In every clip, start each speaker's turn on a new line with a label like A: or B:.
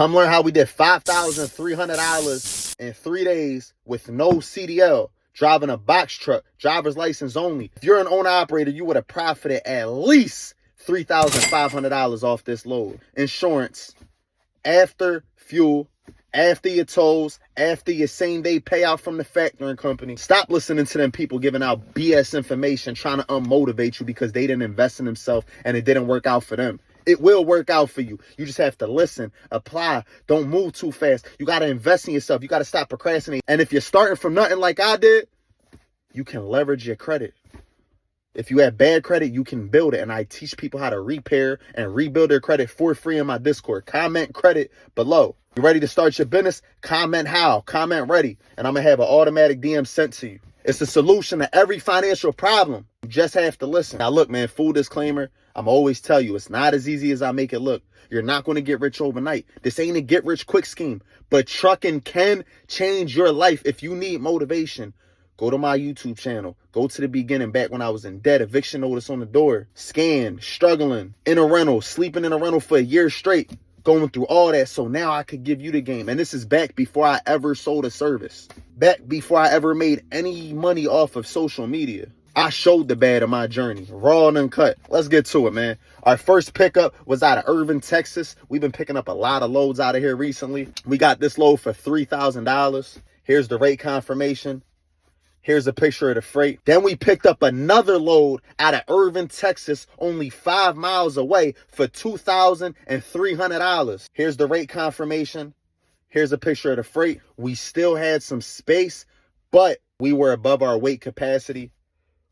A: Come learn how we did $5,300 in 3 days with no CDL, driving a box truck, driver's license only. If you're an owner operator, you would have profited at least $3,500 off this load. Insurance, after fuel, after your tolls, after your same-day payout from the factoring company. Stop listening to them people giving out BS information, trying to unmotivate you because they didn't invest in themselves and it didn't work out for them. It will work out for you. You just have to listen, apply, don't move too fast. You got to invest in yourself. You got to stop procrastinating. And if you're starting from nothing like I did, you can leverage your credit. If you have bad credit, you can build it. And I teach people how to repair and rebuild their credit for free in my Discord. Comment credit below. You ready to start your business? Comment how. Comment ready. And I'm going to have an automatic DM sent to you. It's a solution to every financial problem. You just have to listen. Now, look, man, full disclaimer. I'm always tell you, it's not as easy as I make it look. You're not going to get rich overnight. This ain't a get rich quick scheme. But trucking can change your life. If you need motivation, go to my YouTube channel. Go to the beginning, back when I was in debt, eviction notice on the door, scanned, struggling, in a rental, sleeping in a rental for a year straight, going through all that. So now I could give you the game. And this is back before I ever sold a service. Back before I ever made any money off of social media. I showed the bad of my journey, raw and uncut. Let's get to it, man. Our first pickup was out of Irving, Texas. We've been picking up a lot of loads out of here recently. We got this load for $3,000. Here's the rate confirmation. Here's a picture of the freight. Then we picked up another load out of Irving, Texas, only 5 miles away for $2,300. Here's the rate confirmation. Here's a picture of the freight. We still had some space, but we were above our weight capacity.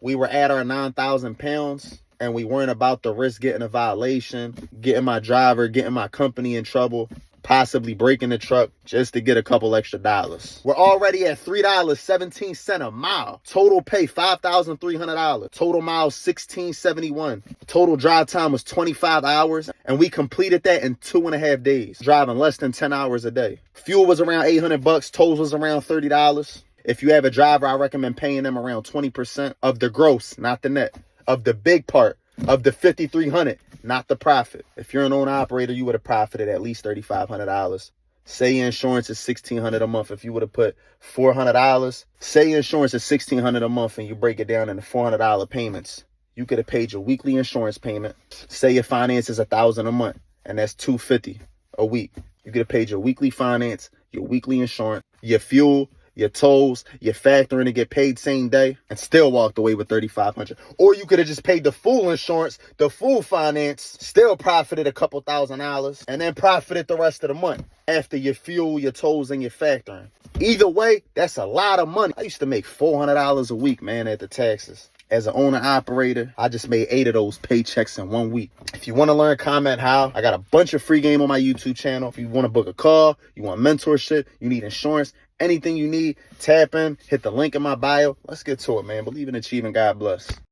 A: We were at our 9,000 pounds, and we weren't about to risk getting a violation, getting my driver, getting my company in trouble, possibly breaking the truck just to get a couple extra dollars. We're already at $3.17 a mile. Total pay $5,300. Total miles 1671. Total drive time was 25 hours, and we completed that in 2.5 days, driving less than 10 hours a day. Fuel was around $800. Tolls was around $30. If you have a driver, I recommend paying them around 20% of the gross, not the net, of the big part, of the $5,300, not the profit. If you're an owner operator, you would have profited at least $3,500. Say your insurance is $1,600 a month. If you would have put $400, say your insurance is $1,600 a month and you break it down into $400 payments. You could have paid your weekly insurance payment. Say your finance is $1,000 a month and that's $250 a week. You could have paid your weekly finance, your weekly insurance, your fuel, your tolls, your factoring to get paid same day, and still walked away with $3,500. Or you could have just paid the full insurance, the full finance, still profited a couple $1,000, and then profited the rest of the month after your fuel, your tolls, and your factoring. Either way, that's a lot of money. I used to make $400 a week, man, at the taxes. As an owner operator, I just made 8 of those paychecks in 1 week. If you want to learn, comment how. I got a bunch of free game on my YouTube channel. If you want to book a call, you want mentorship, you need insurance, anything you need, tap in, hit the link in my bio. Let's get to it, man. Believe in achieving. God bless.